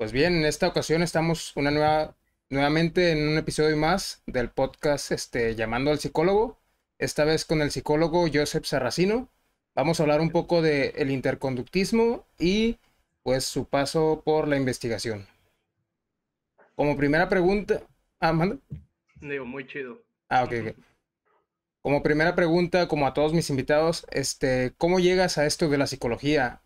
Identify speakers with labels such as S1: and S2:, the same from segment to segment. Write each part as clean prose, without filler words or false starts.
S1: Pues bien, en esta ocasión estamos nuevamente en un episodio más del podcast Llamando al Psicólogo. Esta vez con el psicólogo Joseph Sarracino. Vamos a hablar un poco de el interconductismo y pues su paso por la investigación. Como primera pregunta, manda.
S2: Digo, muy chido.
S1: Ok. Como primera pregunta, como a todos mis invitados, ¿cómo llegas a esto de la psicología?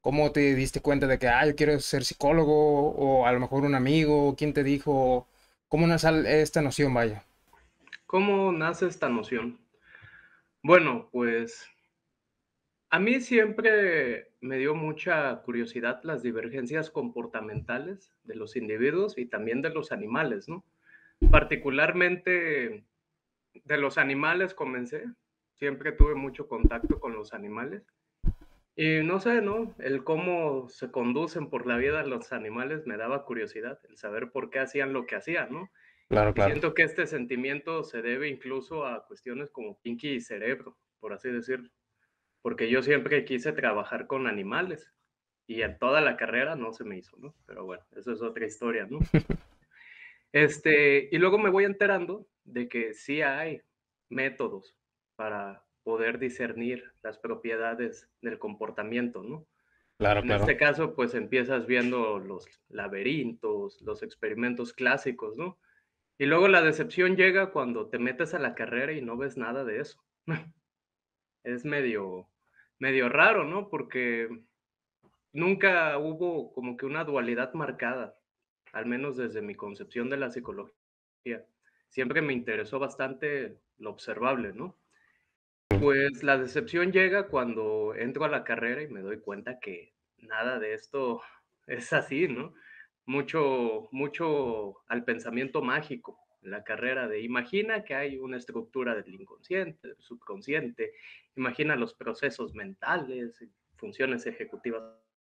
S1: ¿Cómo te diste cuenta de que, yo quiero ser psicólogo? O a lo mejor un amigo, ¿quién te dijo? ¿Cómo nace esta noción, vaya?
S2: ¿Cómo nace esta noción? Bueno, pues a mí siempre me dio mucha curiosidad las divergencias comportamentales de los individuos y también de los animales, ¿no? Particularmente de los animales comencé, siempre tuve mucho contacto con los animales y no sé, ¿no? El cómo se conducen por la vida los animales me daba curiosidad, el saber por qué hacían lo que hacían, ¿no?
S1: Claro,
S2: Y
S1: claro.
S2: siento que este sentimiento se debe incluso a cuestiones como Pinky y Cerebro, por así decirlo, porque yo siempre quise trabajar con animales y en toda la carrera no se me hizo, ¿no? Pero bueno, eso es otra historia, ¿no? Y luego me voy enterando de que sí hay métodos para poder discernir las propiedades del comportamiento, ¿no?
S1: Claro,
S2: En este
S1: claro.
S2: caso, pues empiezas viendo los laberintos, los experimentos clásicos, ¿no? Y luego la decepción llega cuando te metes a la carrera y no ves nada de eso. Es medio raro, ¿no? Porque nunca hubo como que una dualidad marcada, al menos desde mi concepción de la psicología. Siempre me interesó bastante lo observable, ¿no? Pues la decepción llega cuando entro a la carrera y me doy cuenta que nada de esto es así, ¿no? Mucho al pensamiento mágico en la carrera de imagina que hay una estructura del inconsciente, del subconsciente, imagina los procesos mentales, funciones ejecutivas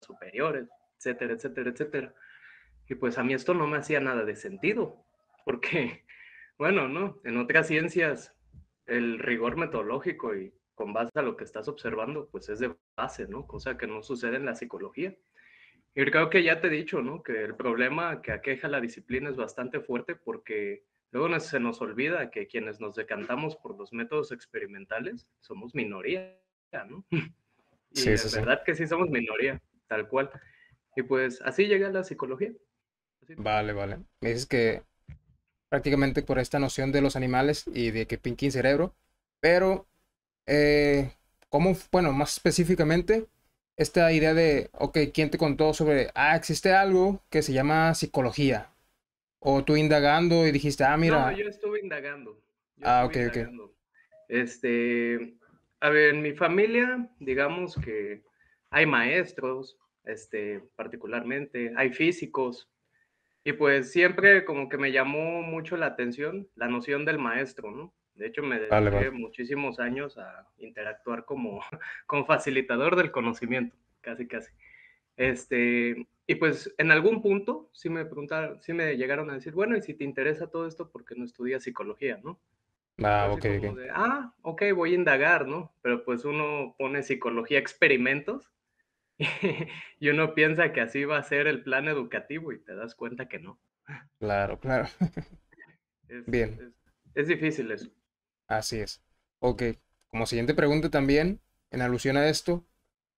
S2: superiores, etcétera, etcétera, etcétera. Y pues a mí esto no me hacía nada de sentido, porque, bueno, ¿no? En otras ciencias el rigor metodológico y con base a lo que estás observando, pues es de base, ¿no? Cosa que no sucede en la psicología. Y creo que ya te he dicho, ¿no? Que el problema que aqueja la disciplina es bastante fuerte porque luego se nos olvida que quienes nos decantamos por los métodos experimentales somos minoría, ¿no? Y
S1: Sí, sí,
S2: en
S1: sí.
S2: verdad que sí somos minoría, tal cual. Y pues así llega la psicología. Así.
S1: Vale, vale. Me dices que prácticamente por esta noción de los animales y de que Pinky cerebro, pero eh, bueno, más específicamente, esta idea de, ok, ¿quién te contó sobre, existe algo que se llama psicología? O tú indagando y dijiste,
S2: No,
S1: mira,
S2: yo estuve indagando, yo
S1: ok,
S2: estuve
S1: ok.
S2: indagando. A ver, en mi familia, digamos que hay maestros, particularmente, hay físicos, y pues siempre como que me llamó mucho la atención la noción del maestro, ¿no? De hecho, me
S1: Vale,
S2: dediqué
S1: vale.
S2: muchísimos años a interactuar como, como facilitador del conocimiento, casi, casi. Y pues en algún punto sí me preguntaron, sí me llegaron a decir, bueno, y si te interesa todo esto, ¿por qué no estudias psicología, no? Y fue así
S1: Ok,
S2: como
S1: ok.
S2: de, ok, voy a indagar, ¿no? Pero pues uno pone psicología experimentos y uno piensa que así va a ser el plan educativo y te das cuenta que no.
S1: Claro, claro.
S2: Es,
S1: Bien,
S2: es, es difícil eso.
S1: así es. Ok, como siguiente pregunta también, en alusión a esto,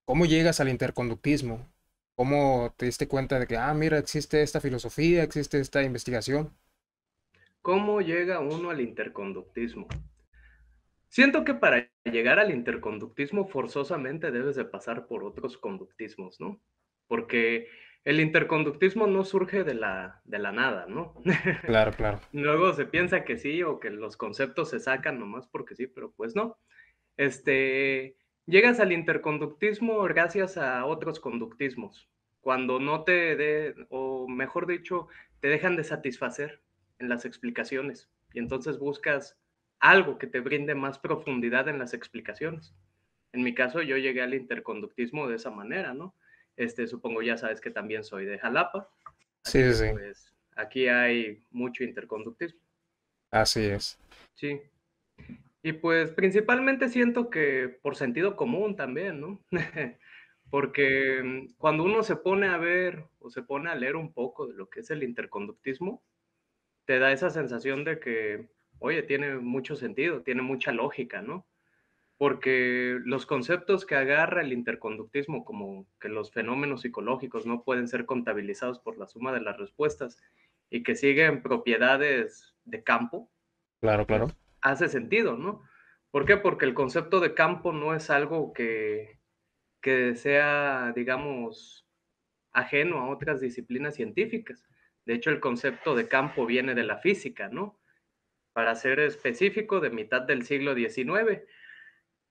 S1: ¿cómo llegas al interconductismo? ¿Cómo te diste cuenta de que, mira, existe esta filosofía, existe esta investigación?
S2: ¿Cómo llega uno al interconductismo? Siento que para llegar al interconductismo forzosamente debes de pasar por otros conductismos, ¿no? Porque el interconductismo no surge de la nada, ¿no?
S1: Claro, claro.
S2: Luego se piensa que sí o que los conceptos se sacan nomás porque sí, pero pues no. Llegas al interconductismo gracias a otros conductismos. Cuando no te de, o mejor dicho, te dejan de satisfacer en las explicaciones y entonces buscas algo que te brinde más profundidad en las explicaciones. En mi caso, yo llegué al interconductismo de esa manera, ¿no? Supongo ya sabes que también soy de Jalapa,
S1: Sí,
S2: así
S1: sí,
S2: que
S1: sí.
S2: pues aquí hay mucho interconductismo,
S1: Así es.
S2: sí. Y pues principalmente siento que por sentido común también, ¿no? porque cuando uno se pone a ver o se pone a leer un poco de lo que es el interconductismo, te da esa sensación de que, oye, tiene mucho sentido, tiene mucha lógica, ¿no? Porque los conceptos que agarra el interconductismo, como que los fenómenos psicológicos no pueden ser contabilizados por la suma de las respuestas y que siguen propiedades de campo,
S1: Claro, claro.
S2: pues hace sentido, ¿no? ¿Por qué? Porque el concepto de campo no es algo que sea, digamos, ajeno a otras disciplinas científicas. De hecho, el concepto de campo viene de la física, ¿no? Para ser específico, de mitad del siglo XIX.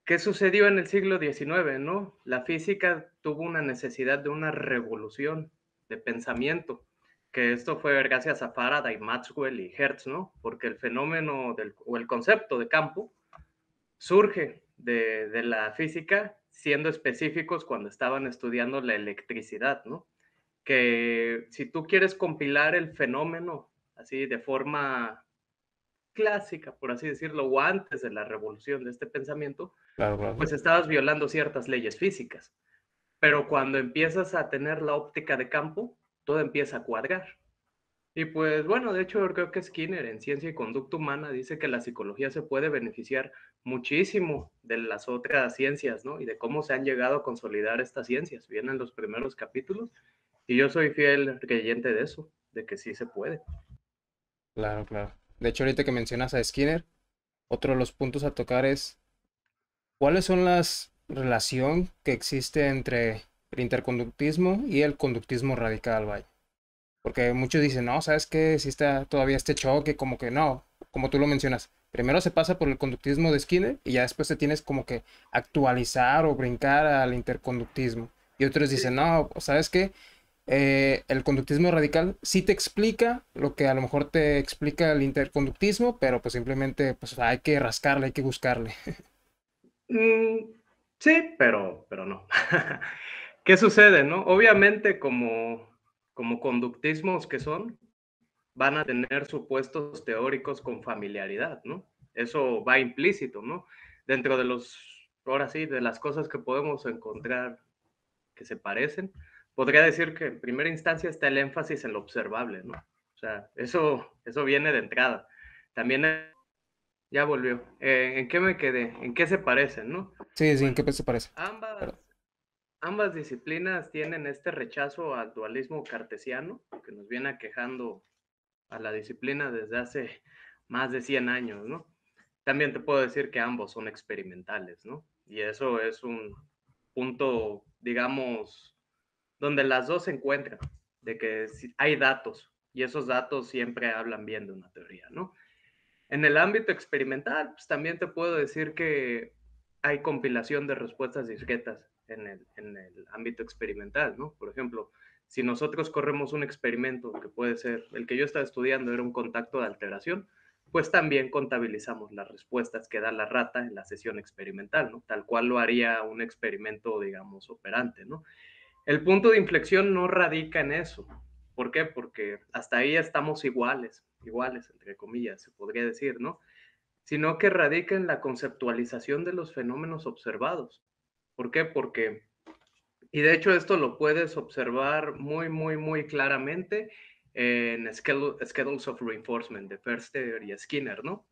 S2: ¿Qué sucedió en el siglo XIX, no? La física tuvo una necesidad de una revolución de pensamiento, que esto fue gracias a Faraday, Maxwell y Hertz, ¿no? Porque el fenómeno o el concepto de campo surge de la física, siendo específicos cuando estaban estudiando la electricidad, ¿no? Que si tú quieres compilar el fenómeno así de forma clásica, por así decirlo, o antes de la revolución de este pensamiento,
S1: Claro, claro.
S2: pues estabas violando ciertas leyes físicas. Pero cuando empiezas a tener la óptica de campo, todo empieza a cuadrar. Y pues bueno, de hecho creo que Skinner en Ciencia y Conducta Humana dice que la psicología se puede beneficiar muchísimo de las otras ciencias, ¿no? Y de cómo se han llegado a consolidar estas ciencias. Vienen los primeros capítulos y yo soy fiel creyente de eso, de que sí se puede.
S1: Claro, claro. De hecho, ahorita que mencionas a Skinner, otro de los puntos a tocar es cuáles son las relación que existe entre el interconductismo y el conductismo radical, vaya. Porque muchos dicen, no, ¿sabes qué? Si está todavía este choque, como que no, como tú lo mencionas. Primero se pasa por el conductismo de Skinner y ya después te tienes como que actualizar o brincar al interconductismo. Y otros
S2: Sí.
S1: dicen, no, ¿sabes qué? El conductismo radical sí te explica lo que a lo mejor te explica el interconductismo, pero pues simplemente pues hay que rascarle, hay que buscarle.
S2: Mm, sí, pero no. ¿Qué sucede, no? Obviamente, como conductismos que son, van a tener supuestos teóricos con familiaridad, ¿no? Eso va implícito, ¿no? Dentro de ahora sí, de las cosas que podemos encontrar que se parecen, podría decir que en primera instancia está el énfasis en lo observable, ¿no? O sea, eso viene de entrada. También ya volvió. ¿En qué me quedé? ¿En qué se parecen, no?
S1: Sí, sí, ¿en
S2: Bueno,
S1: qué se parece?
S2: ambas,
S1: Pero,
S2: ambas disciplinas tienen este rechazo al dualismo cartesiano que nos viene aquejando a la disciplina desde hace más de 100 años, ¿no? También te puedo decir que ambos son experimentales, ¿no? Y eso es un punto, digamos, donde las dos se encuentran, de que hay datos y esos datos siempre hablan bien de una teoría, ¿no? En el ámbito experimental, pues también te puedo decir que hay compilación de respuestas discretas en el ámbito experimental, ¿no? Por ejemplo, si nosotros corremos un experimento que puede ser, el que yo estaba estudiando era un contacto de alteración, pues también contabilizamos las respuestas que da la rata en la sesión experimental, ¿no? Tal cual lo haría un experimento, digamos, operante, ¿no? El punto de inflexión no radica en eso. ¿Por qué? Porque hasta ahí estamos iguales, entre comillas, se podría decir, ¿no? Sino que radica en la conceptualización de los fenómenos observados. ¿Por qué? Porque, y de hecho esto lo puedes observar muy claramente en Schedules of Reinforcement de Förster y Skinner, ¿no?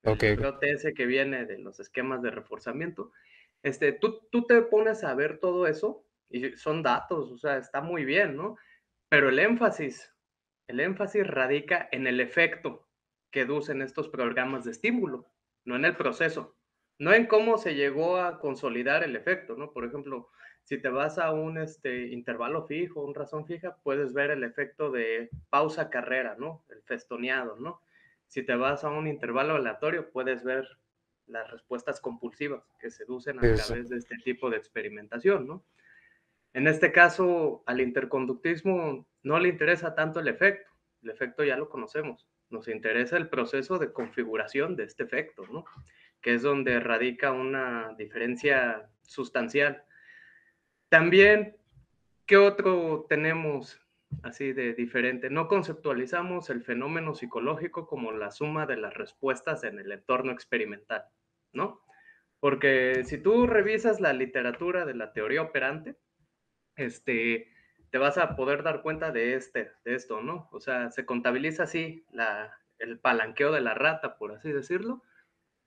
S2: El
S1: ok, ok.
S2: librote ese que viene de los esquemas de reforzamiento. Tú te pones a ver todo eso y son datos, o sea, está muy bien, ¿no? Pero el énfasis radica en el efecto que educen estos programas de estímulo, no en el proceso, no en cómo se llegó a consolidar el efecto, ¿no? Por ejemplo, si te vas a un intervalo fijo, un razón fija, puedes ver el efecto de pausa carrera, ¿no? El festoneado, ¿no? Si te vas a un intervalo aleatorio, puedes ver las respuestas compulsivas que se inducen a
S1: Sí, sí,
S2: través de este tipo de experimentación, ¿no? En este caso, al interconductismo no le interesa tanto el efecto ya lo conocemos, nos interesa el proceso de configuración de este efecto, ¿no? Que es donde radica una diferencia sustancial. También, ¿qué otro tenemos así de diferente? No conceptualizamos el fenómeno psicológico como la suma de las respuestas en el entorno experimental, ¿no? Porque si tú revisas la literatura de la teoría operante, este, te vas a poder dar cuenta de esto, ¿no? O sea, se contabiliza así el palanqueo de la rata, por así decirlo,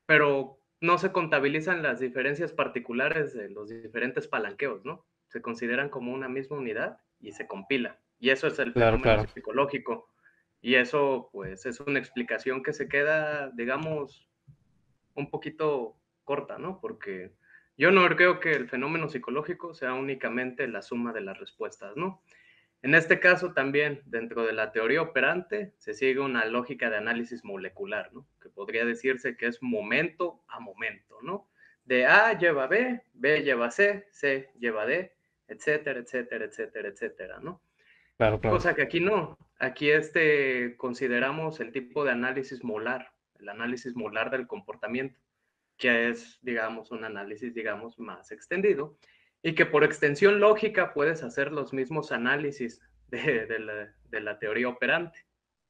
S2: pero no se contabilizan las diferencias particulares de los diferentes palanqueos, ¿no? Se consideran como una misma unidad y se compila. Y eso es el
S1: Claro,
S2: fenómeno
S1: claro.
S2: psicológico. Y eso, pues, es una explicación que se queda, digamos, un poquito corta, ¿no? Porque yo no creo que el fenómeno psicológico sea únicamente la suma de las respuestas, ¿no? En este caso también, dentro de la teoría operante, se sigue una lógica de análisis molecular, ¿no? Que podría decirse que es momento a momento, ¿no? De A lleva B, B lleva C, C lleva D, etcétera, etcétera, etcétera, etcétera, ¿no?
S1: Claro, claro.
S2: Cosa que aquí no. Aquí consideramos el tipo de análisis molar, el análisis molar del comportamiento, que es, digamos, un análisis, digamos, más extendido, y que por extensión lógica puedes hacer los mismos análisis de la teoría operante,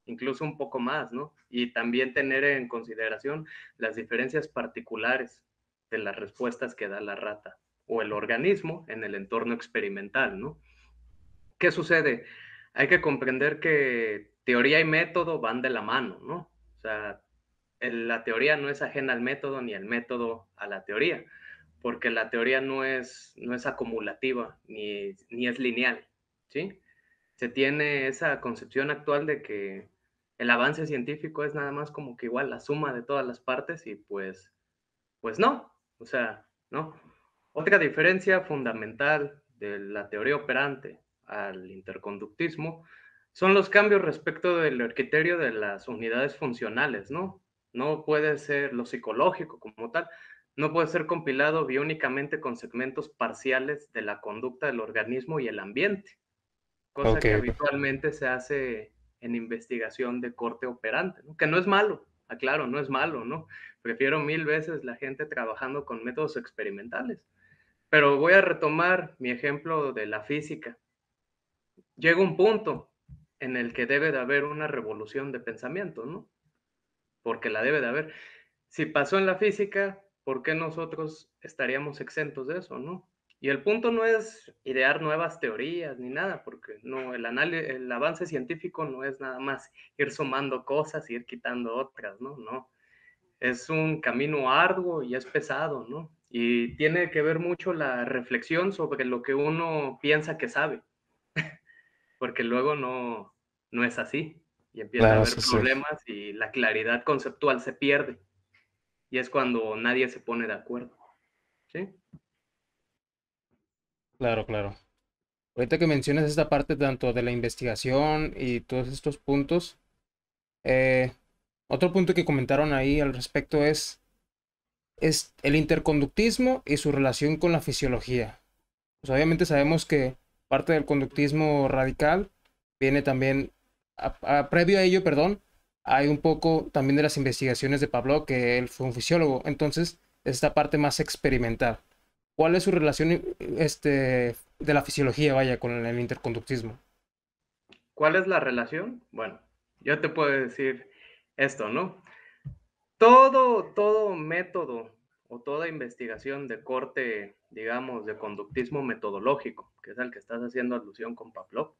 S2: incluso un poco más, ¿no? Y también tener en consideración las diferencias particulares de las respuestas que da la rata o el organismo en el entorno experimental, ¿no? ¿Qué sucede? Hay que comprender que teoría y método van de la mano, ¿no? O sea, la teoría no es ajena al método ni el método a la teoría, porque la teoría no es acumulativa ni es lineal, ¿sí? Se tiene esa concepción actual de que el avance científico es nada más como que igual la suma de todas las partes y pues no, o sea, no. Otra diferencia fundamental de la teoría operante al interconductismo son los cambios respecto del criterio de las unidades funcionales, ¿no? No puede ser lo psicológico como tal, no puede ser compilado biónicamente con segmentos parciales de la conducta del organismo y el ambiente, cosa
S1: Ok,
S2: que
S1: ok.
S2: habitualmente se hace en investigación de corte operante, ¿no? Que no es malo, aclaro, no es malo, ¿no? Prefiero mil veces la gente trabajando con métodos experimentales. Pero voy a retomar mi ejemplo de la física. Llega un punto en el que debe de haber una revolución de pensamiento, ¿no? Porque la debe de haber. Si pasó en la física, ¿por qué nosotros estaríamos exentos de eso, no? Y el punto no es idear nuevas teorías ni nada, porque no, el avance científico no es nada más ir sumando cosas y ir quitando otras, ¿no? No, es un camino arduo y es pesado, ¿no? Y tiene que ver mucho la reflexión sobre lo que uno piensa que sabe, porque luego no es así y empieza a
S1: Claro,
S2: haber
S1: sí, sí.
S2: problemas y la claridad conceptual se pierde y es cuando nadie se pone de acuerdo, ¿sí?
S1: Claro, claro. Ahorita que mencionas esta parte tanto de la investigación y todos estos puntos, eh, otro punto que comentaron ahí al respecto es el interconductismo y su relación con la fisiología. Pues obviamente sabemos que parte del conductismo radical viene también, previo a ello, perdón, hay un poco también de las investigaciones de Pavlov, que él fue un fisiólogo, entonces esta parte más experimental. ¿Cuál es su relación de la fisiología, vaya, con el interconductismo?
S2: ¿Cuál es la relación? Bueno, yo te puedo decir esto, ¿no? Todo método o toda investigación de corte, digamos, de conductismo metodológico, que es al que estás haciendo alusión con Pavlov,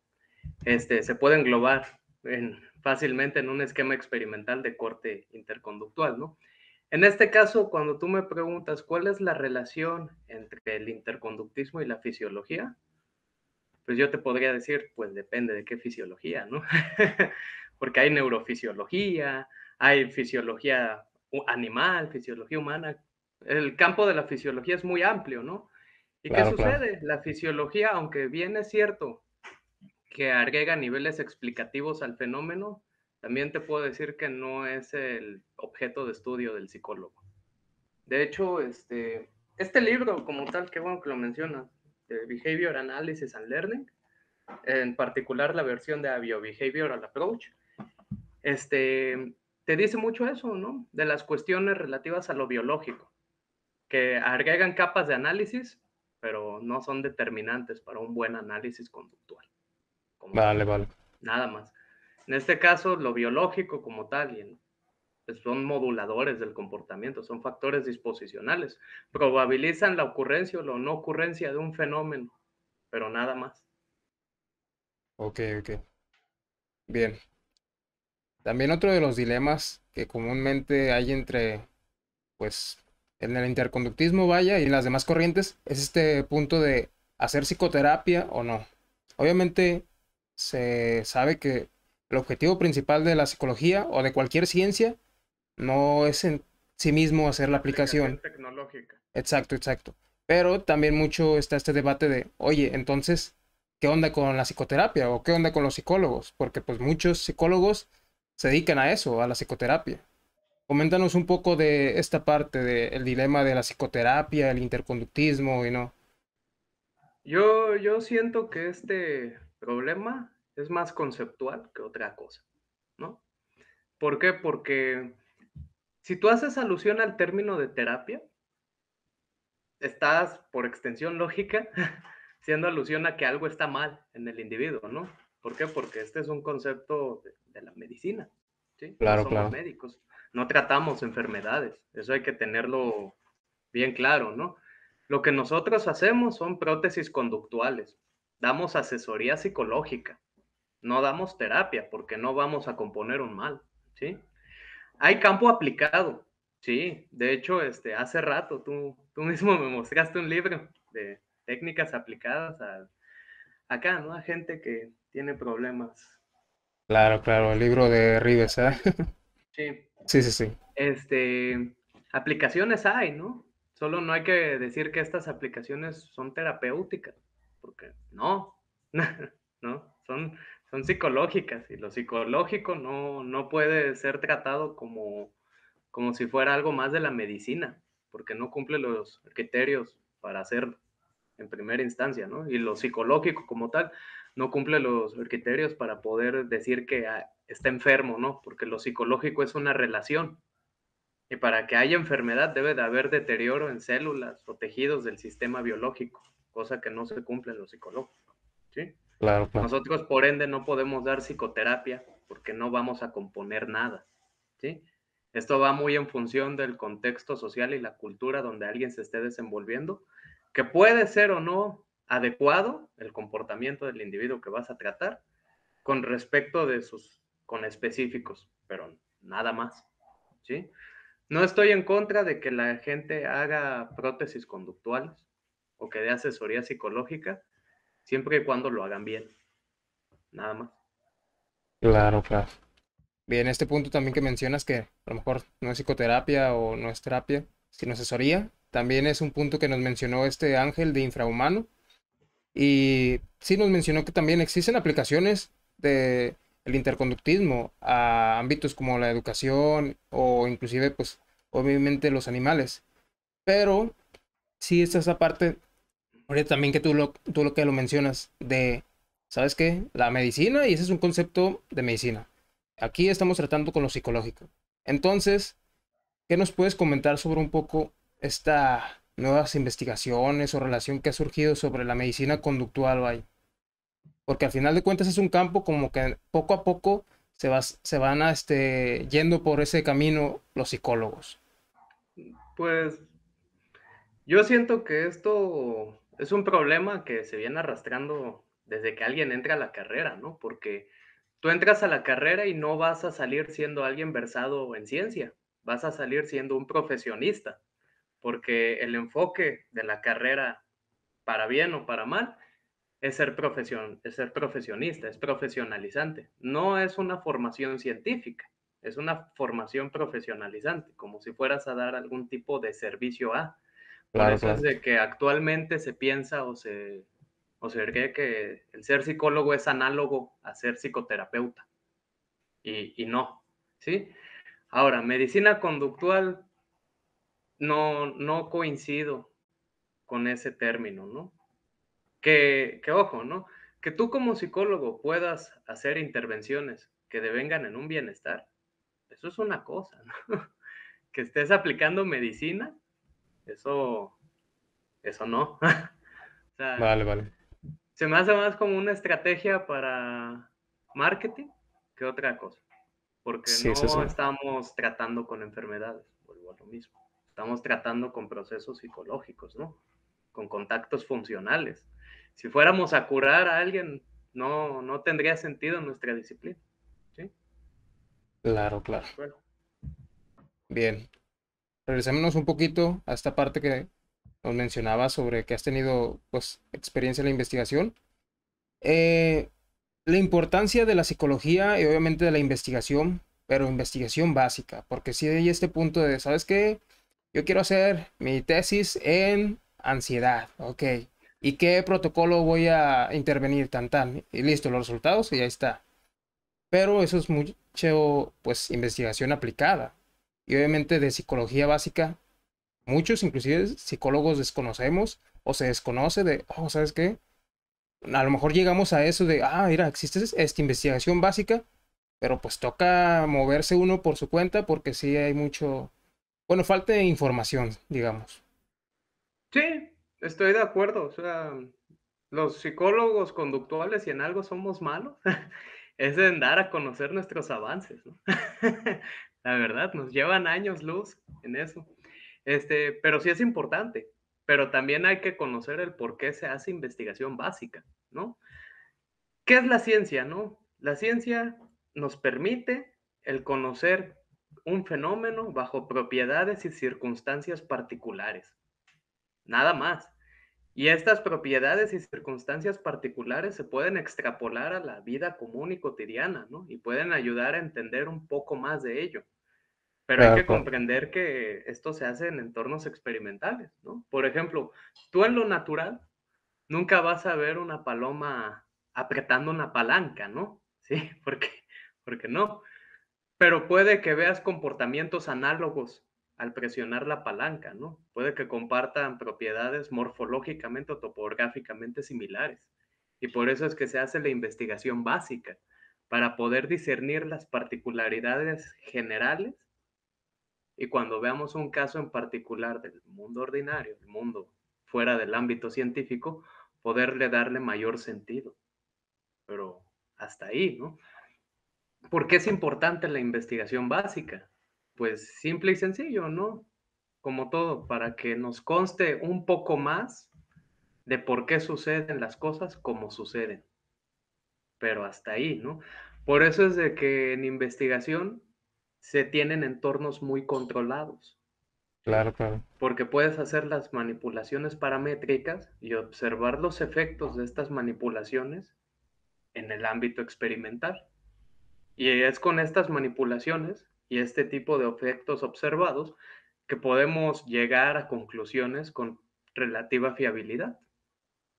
S2: se puede englobar fácilmente en un esquema experimental de corte interconductual, ¿no? En este caso, cuando tú me preguntas cuál es la relación entre el interconductismo y la fisiología, pues yo te podría decir, pues depende de qué fisiología, ¿no? Porque hay neurofisiología, hay fisiología animal, fisiología humana. El campo de la fisiología es muy amplio, ¿no? ¿Y qué
S1: Claro, claro.
S2: sucede? La fisiología, aunque bien es cierto que agrega niveles explicativos al fenómeno, también te puedo decir que no es el objeto de estudio del psicólogo. De hecho, este libro como tal, qué bueno que lo mencionas, de Behavior Analysis and Learning, en particular la versión de Biobehavioral Approach, te dice mucho eso, ¿no? De las cuestiones relativas a lo biológico, que agregan capas de análisis, pero no son determinantes para un buen análisis conductual, como tal.
S1: Vale, vale.
S2: Nada más. En este caso, lo biológico como tal, pues son moduladores del comportamiento, son factores disposicionales, probabilizan la ocurrencia o la no ocurrencia de un fenómeno pero nada más.
S1: Ok, ok. Bien. También otro de los dilemas que comúnmente hay entre, pues, en el interconductismo, vaya, y en las demás corrientes, es este punto de hacer psicoterapia o no. Obviamente se sabe que el objetivo principal de la psicología o de cualquier ciencia no es en sí mismo hacer la
S2: Aplicación
S1: aplicación.
S2: tecnológica.
S1: Exacto, exacto. Pero también mucho está este debate de, oye, entonces, ¿qué onda con la psicoterapia o qué onda con los psicólogos? Porque pues muchos psicólogos se dedican a eso, a la psicoterapia. Coméntanos un poco de esta parte del dilema de la psicoterapia, el interconductismo y no.
S2: Yo siento que este problema es más conceptual que otra cosa, ¿no? ¿Por qué? Porque si tú haces alusión al término de terapia, estás, por extensión lógica, haciendo alusión a que algo está mal en el individuo, ¿no? ¿Por qué? Porque este es un concepto de la medicina, ¿sí? No
S1: Claro,
S2: somos
S1: claro.
S2: médicos, no tratamos enfermedades, eso hay que tenerlo bien claro, ¿no? Lo que nosotros hacemos son prótesis conductuales, damos asesoría psicológica, no damos terapia porque no vamos a componer un mal, ¿sí? Hay campo aplicado, sí. De hecho, hace rato tú mismo me mostraste un libro de técnicas aplicadas acá, ¿no? A gente que tiene problemas
S1: Claro, claro, el libro de Rives, ¿eh?
S2: mentales. Sí.
S1: Sí, sí, sí.
S2: Aplicaciones hay, ¿no? Solo no hay que decir que estas aplicaciones son terapéuticas, porque no, no, son psicológicas y lo psicológico no puede ser tratado como si fuera algo más de la medicina, porque no cumple los criterios para hacerlo en primera instancia, ¿no? Y lo psicológico como tal no cumple los criterios para poder decir que está enfermo, ¿no? Porque lo psicológico es una relación. Y para que haya enfermedad debe de haber deterioro en células o tejidos del sistema biológico, cosa que no se cumple en lo psicológico, ¿sí?
S1: Claro, claro.
S2: Nosotros, por ende, no podemos dar psicoterapia porque no vamos a componer nada, ¿sí? Esto va muy en función del contexto social y la cultura donde alguien se esté desenvolviendo, que puede ser o no adecuado el comportamiento del individuo que vas a tratar con respecto de sus con específicos, pero nada más, ¿sí? No estoy en contra de que la gente haga prótesis conductuales o que dé asesoría psicológica, siempre y cuando lo hagan bien, nada más.
S1: Claro, claro. Bien, este punto también que mencionas que a lo mejor no es psicoterapia o no es terapia, sino asesoría, también es un punto que nos mencionó este Ángel de Infrahumano. Y sí nos mencionó que también existen aplicaciones de el interconductismo a ámbitos como la educación o inclusive pues obviamente los animales. Pero sí está esa parte, ahorita también que tú lo que lo mencionas de, ¿sabes qué? La medicina y ese es un concepto de medicina. Aquí estamos tratando con lo psicológico. Entonces, ¿qué nos puedes comentar sobre un poco estas nuevas investigaciones o relación que ha surgido sobre la medicina conductual, vaya? Porque al final de cuentas es un campo como que poco a poco se van a, yendo por ese camino los psicólogos.
S2: Pues yo siento que esto es un problema que se viene arrastrando desde que alguien entra a la carrera, ¿no? Porque tú entras a la carrera y no vas a salir siendo alguien versado en ciencia, vas a salir siendo un profesionista, porque el enfoque de la carrera, para bien o para mal, es ser profesionista, es profesionalizante. No es una formación científica, es una formación profesionalizante, como si fueras a dar algún tipo de servicio a. Por
S1: Claro,
S2: eso es
S1: claro.
S2: de que actualmente se piensa o se cree que el ser psicólogo es análogo a ser psicoterapeuta. Y no, ¿sí? Ahora, medicina conductual no coincido con ese término, ¿no? Que ojo, ¿no? Que tú como psicólogo puedas hacer intervenciones que devengan en un bienestar, eso es una cosa, ¿no? Que estés aplicando medicina, eso, eso no. O sea,
S1: Vale, vale.
S2: se me hace más como una estrategia para marketing que otra cosa, porque
S1: Sí, sí, sí.
S2: no estamos tratando con enfermedades, vuelvo a lo mismo. Estamos tratando con procesos psicológicos, ¿no? Con contactos funcionales. Si fuéramos a curar a alguien, no tendría sentido nuestra disciplina. ¿Sí?
S1: Claro, claro.
S2: Bueno.
S1: Bien. Regresémonos un poquito a esta parte que nos mencionabas sobre que has tenido, pues, experiencia en la investigación. Eh, la importancia de la psicología y obviamente de la investigación, pero investigación básica, porque si hay este punto de, ¿sabes qué? Yo quiero hacer mi tesis en ansiedad, ok. ¿Y qué protocolo voy a intervenir? Tan, tan. Y listo, los resultados y ahí está. Pero eso es mucho, pues, investigación aplicada. Y obviamente de psicología básica, muchos, inclusive psicólogos, desconocemos o se desconoce de, oh, ¿sabes qué? A lo mejor llegamos a eso de, ah, mira, existe esta investigación básica, pero pues toca moverse uno por su cuenta porque sí hay mucho, bueno, falta de información, digamos.
S2: Sí, estoy de acuerdo. O sea, los psicólogos conductuales, si en algo somos malos, es en dar a conocer nuestros avances, ¿no? La verdad, nos llevan años luz en eso. Pero sí es importante, pero también hay que conocer el por qué se hace investigación básica, ¿no? ¿Qué es la ciencia, no? La ciencia nos permite el conocer un fenómeno bajo propiedades y circunstancias particulares, nada más. Y estas propiedades y circunstancias particulares se pueden extrapolar a la vida común y cotidiana, ¿no? Y pueden ayudar a entender un poco más de ello. Pero hay
S1: Claro,
S2: que
S1: claro.
S2: comprender que esto se hace en entornos experimentales, ¿no? Por ejemplo, tú en lo natural nunca vas a ver una paloma apretando una palanca, ¿no? Sí, porque no. Pero puede que veas comportamientos análogos al presionar la palanca, ¿no? Puede que compartan propiedades morfológicamente o topográficamente similares. Y por eso es que se hace la investigación básica, para poder discernir las particularidades generales y cuando veamos un caso en particular del mundo ordinario, el mundo fuera del ámbito científico, poderle darle mayor sentido. Pero hasta ahí, ¿no? ¿Por qué es importante la investigación básica? Pues simple y sencillo, ¿no? Como todo, para que nos conste un poco más de por qué suceden las cosas como suceden. Pero hasta ahí, ¿no? Por eso es de que en investigación se tienen entornos muy controlados, ¿sí?
S1: Claro, claro.
S2: Porque puedes hacer las manipulaciones paramétricas y observar los efectos de estas manipulaciones en el ámbito experimental. Y es con estas manipulaciones y este tipo de efectos observados que podemos llegar a conclusiones con relativa fiabilidad.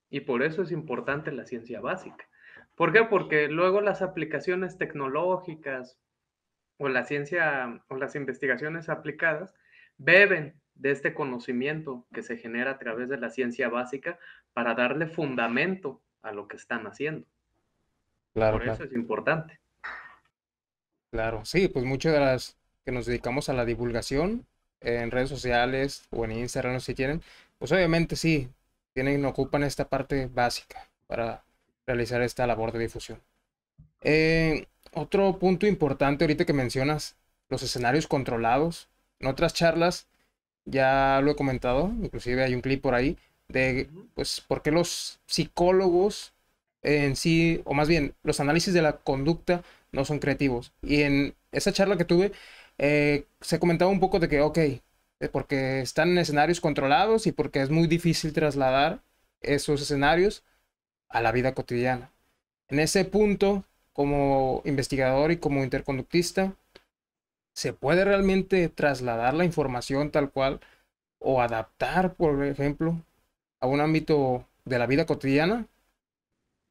S2: Y por eso es importante la ciencia básica. ¿Por qué? Porque luego las aplicaciones tecnológicas o la ciencia o las investigaciones aplicadas beben de este conocimiento que se genera a través de la ciencia básica para darle fundamento a lo que están haciendo.
S1: Claro,
S2: Por
S1: claro.
S2: eso es importante.
S1: Claro. Sí, pues muchas de las que nos dedicamos a la divulgación en redes sociales o en Instagram, si tienen, pues obviamente sí, tienen, ocupan esta parte básica para realizar esta labor de difusión. Otro punto importante ahorita que mencionas, los escenarios controlados. En otras charlas ya lo he comentado, inclusive hay un clip por ahí de,
S2: Ujú.
S1: pues, por qué los psicólogos en sí, o más bien, los análisis de la conducta no son creativos. Y en esa charla que tuve, se comentaba un poco de que, ok, porque están en escenarios controlados y porque es muy difícil trasladar esos escenarios a la vida cotidiana. En ese punto, como investigador y como interconductista, ¿se puede realmente trasladar la información tal cual o adaptar, por ejemplo, a un ámbito de la vida cotidiana?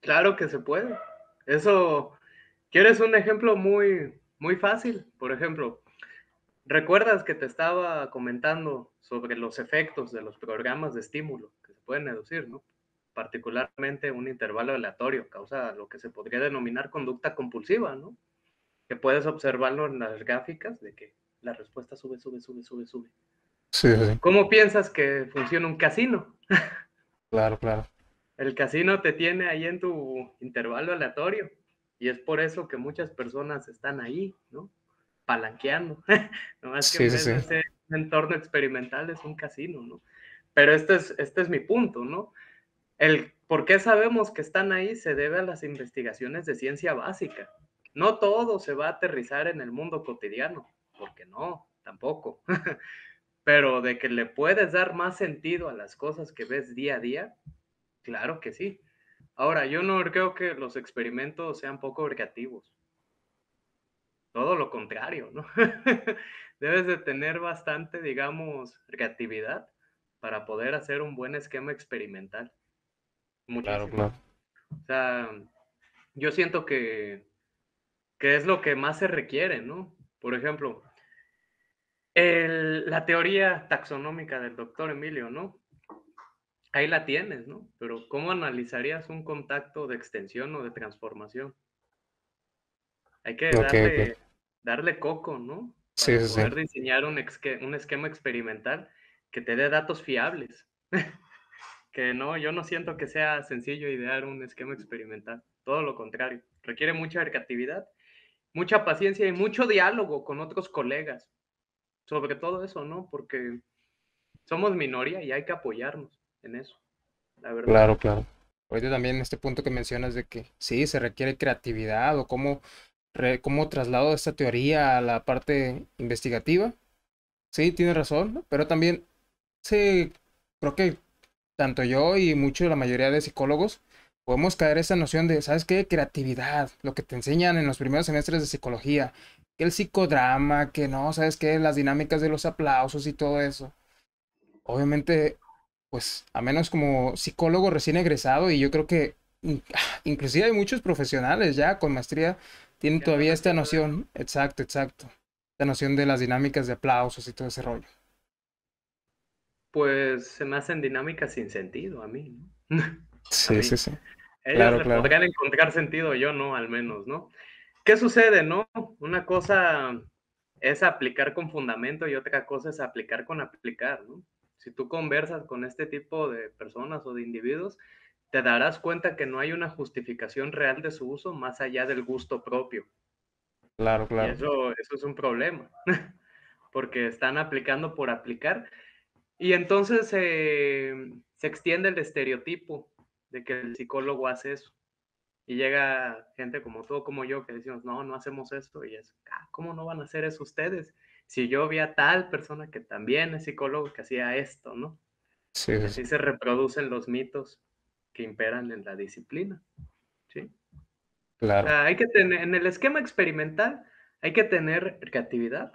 S2: Claro que se puede. Eso, ¿quieres un ejemplo muy fácil? Por ejemplo, ¿recuerdas que te estaba comentando sobre los efectos de los programas de estímulo que se pueden deducir, ¿no? Particularmente un intervalo aleatorio causa lo que se podría denominar conducta compulsiva, ¿no? Que puedes observarlo en las gráficas de que la respuesta sube, sube, sube, sube, sube.
S1: Sí, sí, sí.
S2: ¿Cómo piensas que funciona un casino?
S1: Claro, claro.
S2: El casino te tiene ahí en tu intervalo aleatorio y es por eso que muchas personas están ahí, ¿no? Palanqueando. No más que
S1: Sí,
S2: en
S1: sí,
S2: vez
S1: sí.
S2: de ser un entorno experimental es un casino, ¿no? Pero este es mi punto, ¿no? El ¿Por qué sabemos que están ahí? Se debe a las investigaciones de ciencia básica. No todo se va a aterrizar en el mundo cotidiano, porque no, tampoco. Pero de que le puedes dar más sentido a las cosas que ves día a día, claro que sí. Ahora, yo no creo que los experimentos sean poco creativos. Todo lo contrario, ¿no? Debes de tener bastante, digamos, creatividad para poder hacer un buen esquema experimental.
S1: Claro,
S2: Muchísimo.
S1: claro.
S2: O sea, yo siento que es lo que más se requiere, ¿no? Por ejemplo, la teoría taxonómica del doctor Emilio, ¿no? Ahí la tienes, ¿no? Pero ¿cómo analizarías un contacto de extensión o de transformación? Hay que
S1: Ok, ok.
S2: darle coco, ¿no?
S1: Sí,
S2: Para
S1: sí, sí.
S2: poder diseñar un esquema experimental que te dé datos fiables. Que no, yo no siento que sea sencillo idear un esquema experimental. Todo lo contrario. Requiere mucha creatividad, mucha paciencia y mucho diálogo con otros colegas. Sobre todo eso, ¿no? Porque somos minoría y hay que apoyarnos en eso, la verdad.
S1: Claro, claro. Ahorita también este punto que mencionas de que sí, se requiere creatividad o cómo traslado esta teoría a la parte investigativa. Sí, tienes razón, ¿no? Pero también sí, creo que tanto yo y mucho la mayoría de psicólogos podemos caer en esa noción de, ¿sabes qué? Creatividad, lo que te enseñan en los primeros semestres de psicología, que el psicodrama, que no, ¿sabes qué? Las dinámicas de los aplausos y todo eso. Obviamente, pues, a menos como psicólogo recién egresado, y yo creo que inclusive hay muchos profesionales ya con maestría, tienen
S2: ¿Qué andan
S1: todavía esta
S2: haciendo eso?
S1: noción, exacto, exacto, esta noción de las dinámicas de aplausos y todo ese rollo.
S2: Pues se me hacen dinámicas sin sentido a mí, ¿no? A
S1: Sí, sí,
S2: mí.
S1: sí.
S2: Ellos
S1: Claro,
S2: le
S1: claro.
S2: podrían encontrar sentido, yo no, al menos, ¿no? ¿Qué sucede, no? Una cosa es aplicar con fundamento y otra cosa es aplicar con aplicar, ¿no? Si tú conversas con este tipo de personas o de individuos, te darás cuenta que no hay una justificación real de su uso más allá del gusto propio.
S1: Claro,
S2: Y
S1: claro.
S2: eso es un problema, porque están aplicando por aplicar. Y entonces se extiende el estereotipo de que el psicólogo hace eso. Y llega gente como tú, como yo, que decimos, no, no hacemos esto. Y es, ¿cómo no van a hacer eso ustedes? Si yo vi a tal persona que también es psicólogo que hacía esto, ¿no?
S1: Sí,
S2: Y
S1: sí, sí.
S2: así se reproducen los mitos que imperan en la disciplina, ¿sí? O
S1: Claro.
S2: sea, hay que tener, en el esquema experimental, hay que tener creatividad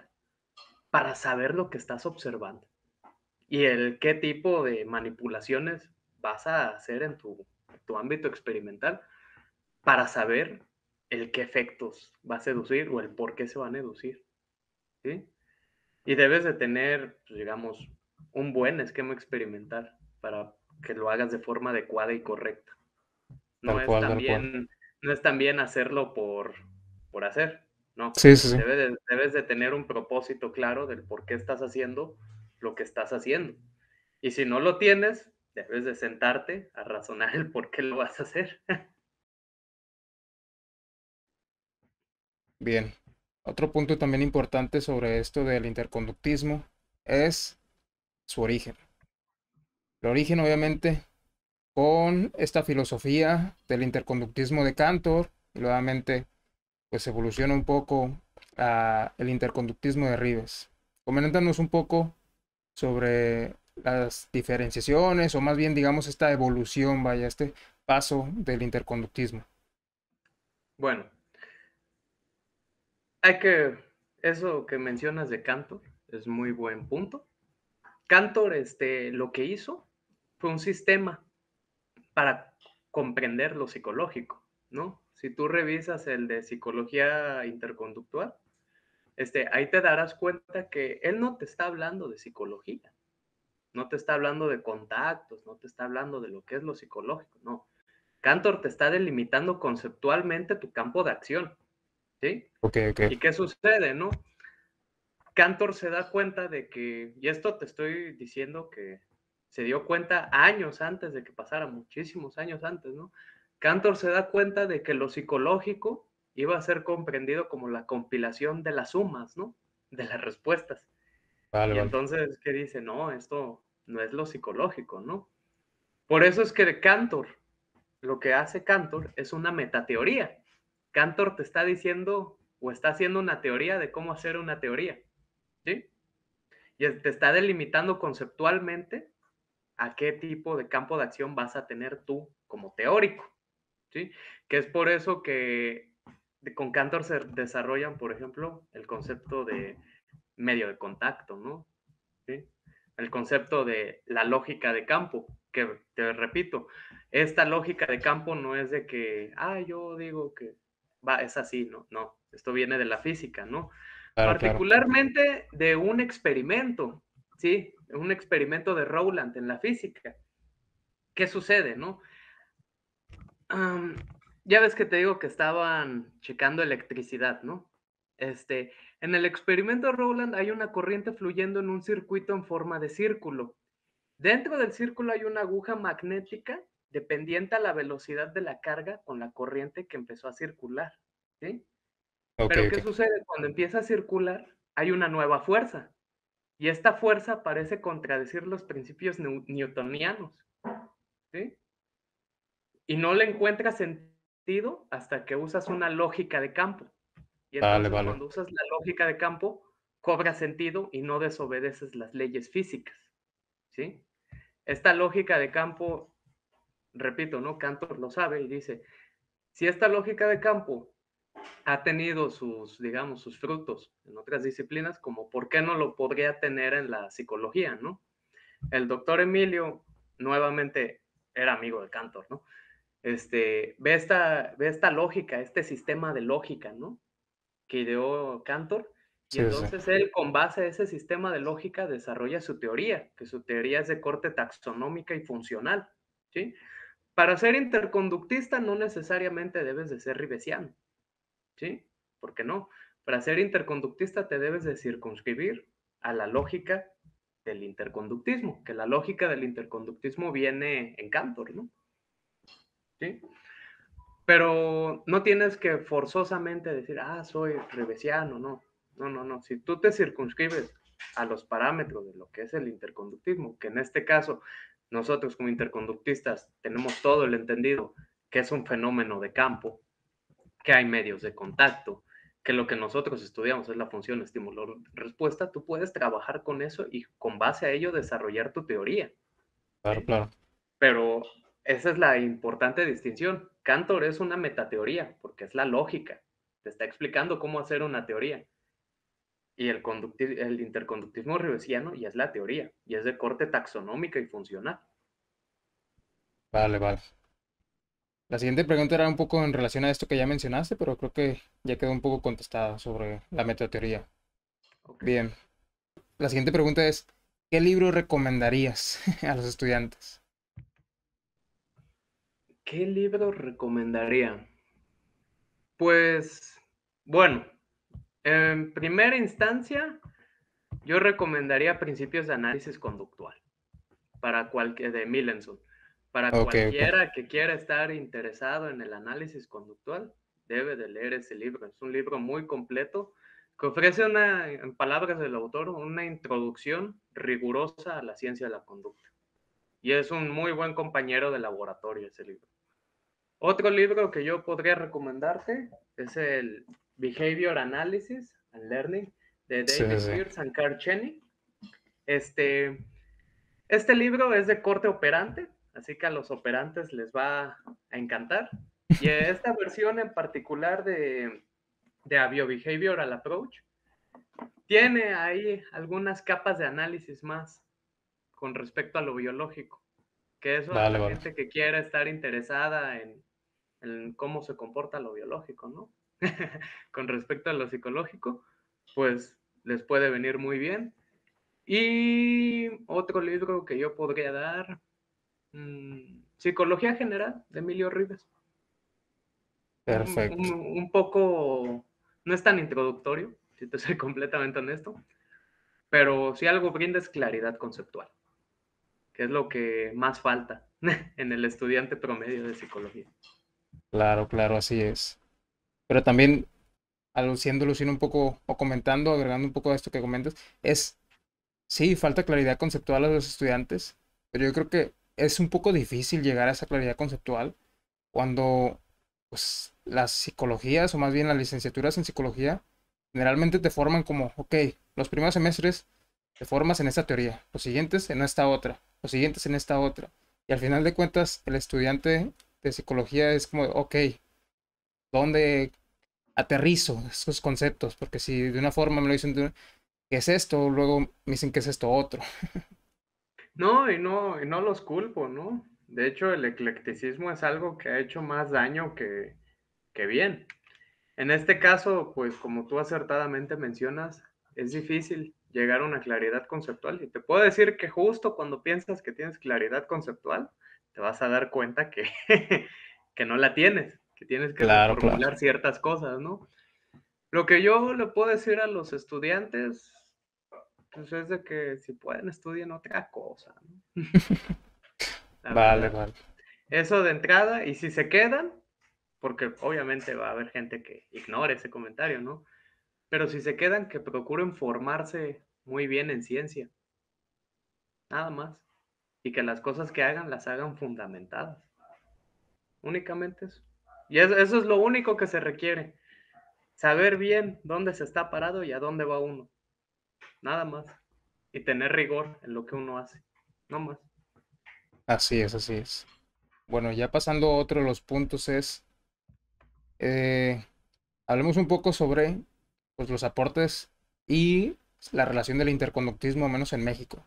S2: para saber lo que estás observando y el qué tipo de manipulaciones vas a hacer en tu ámbito experimental para saber el qué efectos va a seducir o el por qué se van a seducir, ¿sí? Y debes de tener, pues, digamos, un buen esquema experimental para que lo hagas de forma adecuada y correcta. No
S1: Tal
S2: es
S1: cual, tal cual.
S2: también, no es también hacerlo por hacer, no.
S1: Sí, sí, sí.
S2: Debes de tener un propósito claro del por qué estás haciendo lo que estás haciendo. Y si no lo tienes, debes de sentarte a razonar el por qué lo vas a hacer.
S1: Bien. Otro punto también importante sobre esto del interconductismo es su origen. El origen, obviamente, con esta filosofía del interconductismo de Cantor, y nuevamente, pues evoluciona un poco a el interconductismo de Rives. Coméntanos un poco sobre las diferenciaciones, o más bien, digamos, esta evolución, vaya, este paso del interconductismo.
S2: Bueno, eso que mencionas de Cantor es muy buen punto. Cantor, lo que hizo fue un sistema para comprender lo psicológico, ¿no? Si tú revisas el de psicología interconductual, ahí te darás cuenta que él no te está hablando de psicología, no te está hablando de contactos, no te está hablando de lo que es lo psicológico, no. Cantor te está delimitando conceptualmente tu campo de acción, ¿sí?
S1: Ok, ok.
S2: ¿Y qué sucede, no? Cantor se da cuenta de que, y esto te estoy diciendo que se dio cuenta años antes de que pasara, muchísimos años antes, ¿no? Cantor se da cuenta de que lo psicológico iba a ser comprendido como la compilación de las sumas, ¿no? De las respuestas.
S1: Vale,
S2: Y
S1: vale.
S2: entonces, ¿qué dice? No, esto no es lo psicológico, ¿no? Por eso es que Cantor Lo que hace Cantor es una metateoría. Cantor te está diciendo o está haciendo una teoría de cómo hacer una teoría, ¿sí? Y te está delimitando conceptualmente a qué tipo de campo de acción vas a tener tú como teórico, ¿sí? Que es por eso que con Cantor se desarrollan, por ejemplo, el concepto de medio de contacto, ¿no? ¿Sí? El concepto de la lógica de campo, que te repito, esta lógica de campo no es de que, yo digo que va, es así, ¿no? No, esto viene de la física, ¿no?
S1: Claro, claro.
S2: Particularmente de un experimento, ¿sí? Un experimento de Rowland en la física. ¿Qué sucede, no? Um, ya ves que te digo que estaban checando electricidad, ¿no? En el experimento de Rowland hay una corriente fluyendo en un circuito en forma de círculo. Dentro del círculo hay una aguja magnética dependiente a la velocidad de la carga con la corriente que empezó a circular, ¿sí?
S1: Ok,
S2: Pero ¿qué
S1: ok.
S2: sucede? Cuando empieza a circular, hay una nueva fuerza. Y esta fuerza parece contradecir los principios newtonianos, ¿sí? Y no le encuentras sentido hasta que usas una lógica de campo. Y
S1: Vale,
S2: entonces
S1: vale.
S2: cuando usas la lógica de campo, cobra sentido y no desobedeces las leyes físicas, ¿sí? Esta lógica de campo, repito, ¿no? Cantor lo sabe y dice, si esta lógica de campo ha tenido sus, digamos, sus frutos en otras disciplinas, como por qué no lo podría tener en la psicología, ¿no? El doctor Emilio, nuevamente, era amigo de Cantor, ¿no? Ve esta lógica, este sistema de lógica, ¿no? Que ideó Cantor, y
S1: Sí, sí.
S2: entonces él, con base a ese sistema de lógica, desarrolla su teoría, que su teoría es de corte taxonómica y funcional, ¿sí? Para ser interconductista no necesariamente debes de ser ribesiano, ¿sí? ¿Por qué no? Para ser interconductista te debes de circunscribir a la lógica del interconductismo, que la lógica del interconductismo viene en Cantor, ¿no? ¿Sí? Pero no tienes que forzosamente decir, soy ribesiano, no. No, no, no. Si tú te circunscribes a los parámetros de lo que es el interconductismo, que en este caso nosotros como interconductistas tenemos todo el entendido que es un fenómeno de campo, que hay medios de contacto, que lo que nosotros estudiamos es la función estímulo-respuesta, tú puedes trabajar con eso y con base a ello desarrollar tu teoría.
S1: Claro,
S2: ¿Sí?
S1: claro.
S2: Pero esa es la importante distinción. Cantor es una metateoría, porque es la lógica. Te está explicando cómo hacer una teoría. Y el interconductismo ribesiano ya es la teoría, y es de corte taxonómica y funcional.
S1: Vale, vale. La siguiente pregunta era un poco en relación a esto que ya mencionaste, pero creo que ya quedó un poco contestada sobre la metateoría.
S2: Okay.
S1: Bien. La siguiente pregunta es, ¿qué libro recomendarías a los estudiantes?
S2: ¿Qué libro recomendaría? Pues, bueno, en primera instancia, yo recomendaría Principios de Análisis Conductual de Millenson. Para
S1: Ok, ok.
S2: cualquiera que quiera estar interesado en el análisis conductual, debe de leer ese libro. Es un libro muy completo que ofrece en palabras del autor, una introducción rigurosa a la ciencia de la conducta. Y es un muy buen compañero de laboratorio ese libro. Otro libro que yo podría recomendarte es el Behavior Analysis and Learning de
S1: Sí, sí,
S2: David
S1: sí.
S2: Pearce and Carl Cheney. Este, este libro es de corte operante, así que a los operantes les va a encantar. Y esta versión en particular de A Biobehavioral Approach tiene ahí algunas capas de análisis más con respecto a lo biológico, que eso a
S1: Vale,
S2: la
S1: vale.
S2: gente que quiera estar interesada en cómo se comporta lo biológico, ¿no? Con respecto a lo psicológico, pues les puede venir muy bien. Y otro libro que yo podría dar, Psicología General, de Emilio Ribes.
S1: Perfecto.
S2: Un poco, no es tan introductorio, si te soy completamente honesto, pero si algo brinda es claridad conceptual, que es lo que más falta en el estudiante promedio de psicología.
S1: Claro, claro, así es. Pero también, aluciendo, Lucino, un poco, o comentando, agregando un poco a esto que comentas, es, sí, falta claridad conceptual a los estudiantes, pero yo creo que es un poco difícil llegar a esa claridad conceptual, cuando pues las psicologías o más bien las licenciaturas en psicología generalmente te forman como, ok, los primeros semestres te formas en esta teoría, los siguientes en esta otra, los siguientes en esta otra. Y al final de cuentas, el estudiante de psicología es como, ok, ¿dónde aterrizo esos conceptos? Porque si de una forma me lo dicen, ¿qué es esto? Luego me dicen, ¿qué es esto otro?
S2: No, y no los culpo, ¿no? De hecho, el eclecticismo es algo que ha hecho más daño que bien. En este caso, pues como tú acertadamente mencionas, es difícil llegar a una claridad conceptual. Y te puedo decir que justo cuando piensas que tienes claridad conceptual, te vas a dar cuenta que, que no la tienes, que tienes que
S1: Claro, claro.
S2: reformular ciertas cosas, ¿no? Lo que yo le puedo decir a los estudiantes, pues es de que si pueden estudien otra cosa, ¿no? La
S1: Vale,
S2: verdad.
S1: vale.
S2: Eso de entrada, y si se quedan, porque obviamente va a haber gente que ignore ese comentario, ¿no? Pero si se quedan, que procuren formarse muy bien en ciencia, nada más. Y que las cosas que hagan las hagan fundamentadas. Únicamente eso. Y eso es lo único que se requiere. Saber bien dónde se está parado y a dónde va uno. Nada más. Y tener rigor en lo que uno hace. No más.
S1: Así es, así es. Bueno, ya pasando a otro de los puntos es, eh, hablemos un poco sobre pues, los aportes y la relación del interconductismo, menos en México.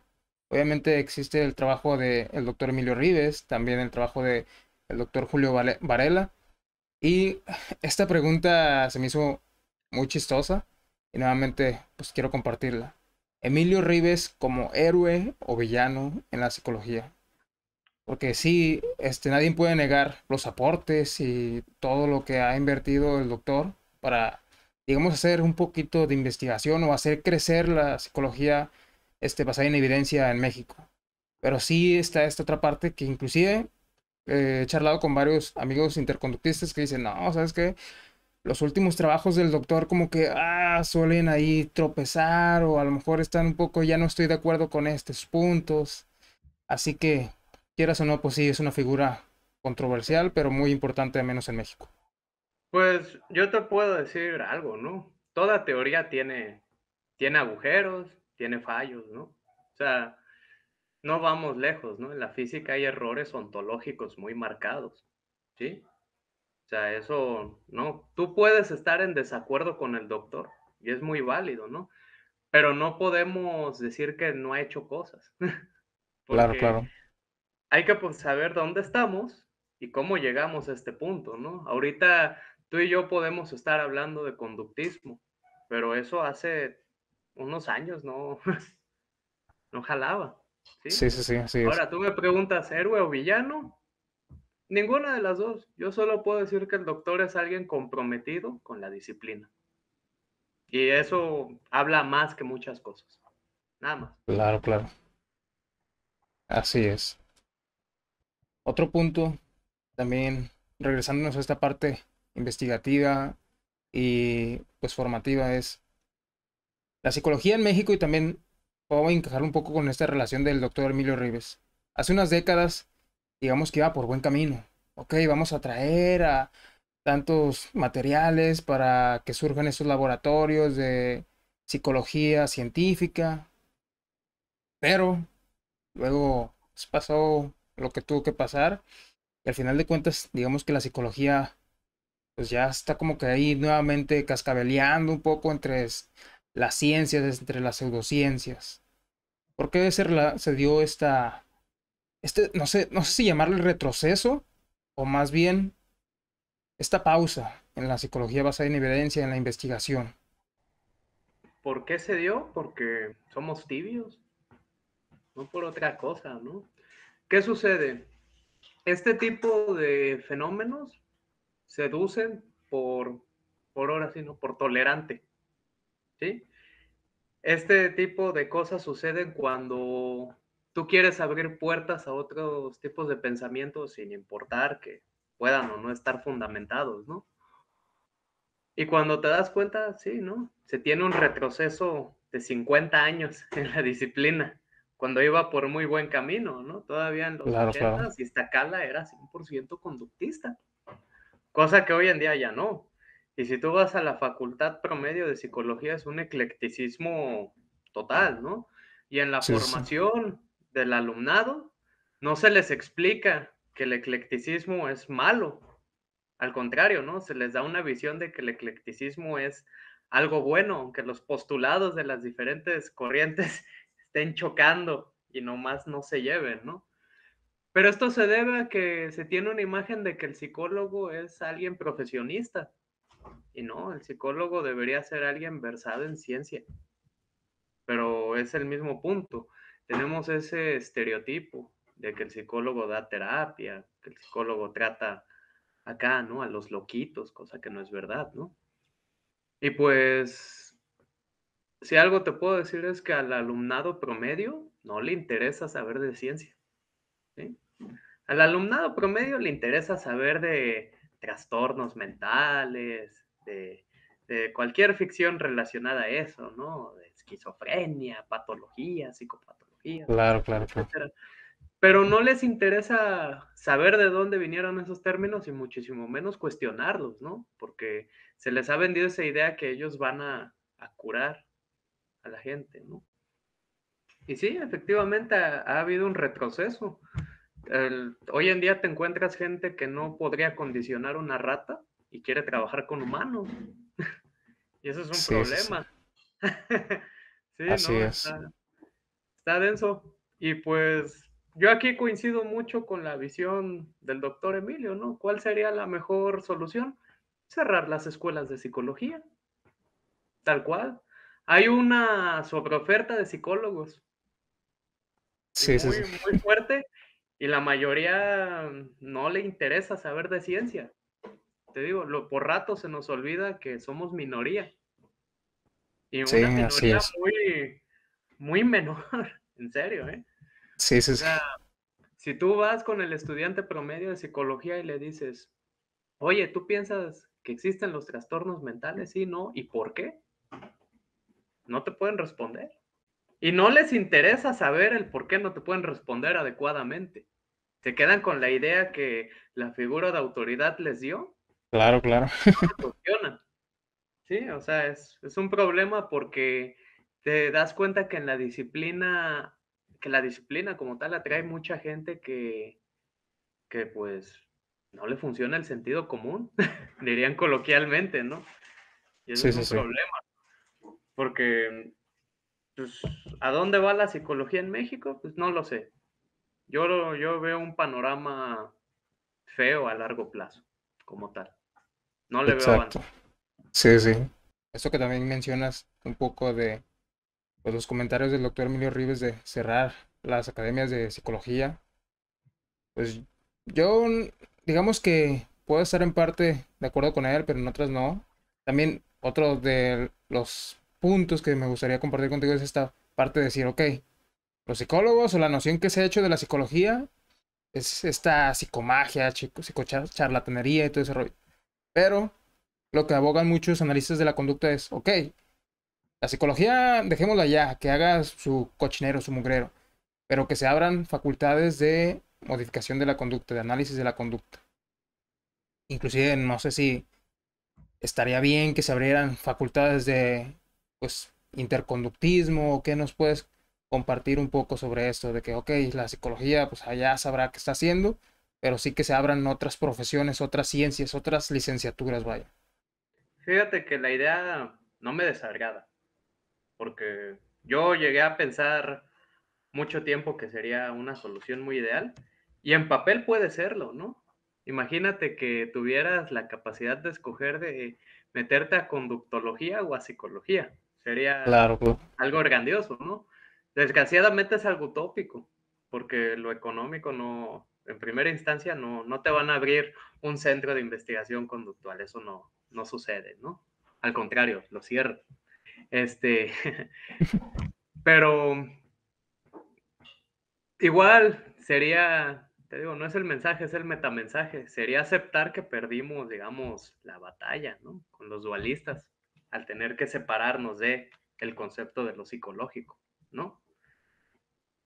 S1: Obviamente existe el trabajo del doctor Emilio Rives, también el trabajo del doctor Julio Varela. Y esta pregunta se me hizo muy chistosa y nuevamente pues quiero compartirla. Emilio Rives como héroe o villano en la psicología. Porque sí, nadie puede negar los aportes y todo lo que ha invertido el doctor para, digamos, hacer un poquito de investigación o hacer crecer la psicología basada en evidencia en México. Pero sí está esta otra parte que inclusive he charlado con varios amigos interconductistas que dicen, no, ¿sabes qué? Los últimos trabajos del doctor como que suelen ahí tropezar o a lo mejor están un poco, ya no estoy de acuerdo con estos puntos. Así que, quieras o no, pues sí, es una figura controversial, pero muy importante, al menos en México.
S2: Pues yo te puedo decir algo, ¿no? Toda teoría tiene agujeros, tiene fallos, ¿no? O sea, no vamos lejos, ¿no? En la física hay errores ontológicos muy marcados, ¿sí? O sea, eso, ¿no? Tú puedes estar en desacuerdo con el doctor y es muy válido, ¿no? Pero no podemos decir que no ha hecho cosas,
S1: Claro,
S2: porque
S1: claro.
S2: hay que pues, saber dónde estamos y cómo llegamos a este punto, ¿no? Ahorita tú y yo podemos estar hablando de conductismo, pero eso hace unos años no jalaba, ¿sí?
S1: Sí, sí, sí, así es.
S2: Ahora tú me preguntas, ¿héroe o villano? Ninguna de las dos. Yo solo puedo decir que el doctor es alguien comprometido con la disciplina. Y eso habla más que muchas cosas. Nada más.
S1: Claro, claro. Así es. Otro punto, también regresándonos a esta parte investigativa y pues formativa, es la psicología en México y también puedo encajar un poco con esta relación del doctor Emilio Rives. Hace unas décadas, digamos que iba por buen camino. Ok, vamos a traer a tantos materiales para que surjan estos laboratorios de psicología científica, pero luego pues, pasó lo que tuvo que pasar y al final de cuentas, digamos que la psicología pues ya está como que ahí nuevamente cascabeleando un poco entre las ciencias, entre las pseudociencias. ¿Por qué se dio no sé si llamarle retroceso o más bien esta pausa en la psicología basada en evidencia, en la investigación?
S2: ¿Por qué se dio? Porque somos tibios, no por otra cosa, ¿no? ¿Qué sucede? Este tipo de fenómenos seducen por ahora sí, ¿no? Por tolerante, ¿sí? Este tipo de cosas suceden cuando tú quieres abrir puertas a otros tipos de pensamientos sin importar que puedan o no estar fundamentados, ¿no? Y cuando te das cuenta, sí, ¿no? Se tiene un retroceso de 50 años en la disciplina, cuando iba por muy buen camino, ¿no? Todavía en los
S1: Claro, claro.
S2: 80s, Iztacala era 100% conductista. cosa que hoy en día ya no. Y si tú vas a la facultad promedio de psicología es un eclecticismo total, ¿no? Y en la
S1: Sí, sí, sí.
S2: formación del alumnado no se les explica que el eclecticismo es malo. Al contrario, ¿no? Se les da una visión de que el eclecticismo es algo bueno, aunque los postulados de las diferentes corrientes estén chocando y nomás no se lleven, ¿no? Pero esto se debe a que se tiene una imagen de que el psicólogo es alguien profesionista. Y no, el psicólogo debería ser alguien versado en ciencia. Pero es el mismo punto. Tenemos ese estereotipo de que el psicólogo da terapia, que el psicólogo trata acá, ¿no? A los loquitos, cosa que no es verdad, ¿no? Y pues, si algo te puedo decir es que al alumnado promedio no le interesa saber de ciencia, ¿sí? Al alumnado promedio le interesa saber de trastornos mentales, de cualquier ficción relacionada a eso, ¿no? De esquizofrenia, patologías, psicopatologías,
S1: Claro, claro, claro.
S2: etcétera. Pero no les interesa saber de dónde vinieron esos términos y muchísimo menos cuestionarlos, ¿no? Porque se les ha vendido esa idea que ellos van a curar a la gente, ¿no? Y sí, efectivamente ha habido un retroceso. Hoy en día te encuentras gente que no podría condicionar una rata y quiere trabajar con humanos. Y eso es un
S1: Sí, sí, sí.
S2: problema. Sí,
S1: Así
S2: ¿no?
S1: es.
S2: Está denso. Y pues yo aquí coincido mucho con la visión del doctor Emilio, ¿no? ¿Cuál sería la mejor solución? Cerrar las escuelas de psicología, tal cual. Hay una sobreoferta de psicólogos y
S1: Sí, sí,
S2: muy,
S1: sí.
S2: muy fuerte, y la mayoría no le interesa saber de ciencia. Te digo, por rato se nos olvida que somos minoría, y
S1: Sí,
S2: una
S1: así
S2: minoría
S1: es.
S2: muy, muy menor, en serio, ¿eh?
S1: Sí, sí,
S2: O
S1: sí.
S2: sea, si tú vas con el estudiante promedio de psicología y le dices, oye, ¿tú piensas que existen los trastornos mentales? Sí, ¿no? ¿Y por qué? No te pueden responder. Y no les interesa saber el por qué no te pueden responder adecuadamente. Se quedan con la idea que la figura de autoridad les dio
S1: Claro,
S2: y no
S1: claro.
S2: lo cuestionan. Sí, o sea, es un problema porque te das cuenta que la disciplina como tal atrae mucha gente que pues no le funciona el sentido común, dirían coloquialmente, ¿no? Y eso
S1: Sí,
S2: es
S1: sí,
S2: un
S1: sí.
S2: problema, porque pues, ¿a dónde va la psicología en México? Pues no lo sé. Yo veo un panorama feo a largo plazo, como tal. No le veo avance.
S1: Exacto. Sí, sí. Esto que también mencionas un poco de pues, los comentarios del doctor Emilio Rives de cerrar las academias de psicología, pues yo digamos que puedo estar en parte de acuerdo con él, pero en otras no. También otro de los puntos que me gustaría compartir contigo es esta parte de decir, ok, los psicólogos o la noción que se ha hecho de la psicología es esta psicomagia, psicocharlatanería y todo ese rollo. Pero lo que abogan muchos analistas de la conducta es, ok, la psicología, dejémosla ya, que haga su cochinero, su mugrero, pero que se abran facultades de modificación de la conducta, de análisis de la conducta. Inclusive, no sé si estaría bien que se abrieran facultades de, pues, interconductismo, o qué nos puedes compartir un poco sobre esto, de que, ok, la psicología, pues allá sabrá qué está haciendo, pero sí que se abran otras profesiones, otras ciencias, otras licenciaturas, vaya.
S2: Fíjate que la idea no me desagrada, porque yo llegué a pensar mucho tiempo que sería una solución muy ideal, y en papel puede serlo, ¿no? Imagínate que tuvieras la capacidad de escoger de meterte a conductología o a psicología. Sería
S1: Claro, claro.
S2: algo grandioso, ¿no? Desgraciadamente es algo utópico, porque lo económico no, en primera instancia, no te van a abrir un centro de investigación conductual, eso no sucede, ¿no? Al contrario, lo cierran. Este, pero igual sería, te digo, no es el mensaje, es el metamensaje. Sería aceptar que perdimos, digamos, la batalla, ¿no? Con los dualistas, al tener que separarnos de el concepto de lo psicológico, ¿no?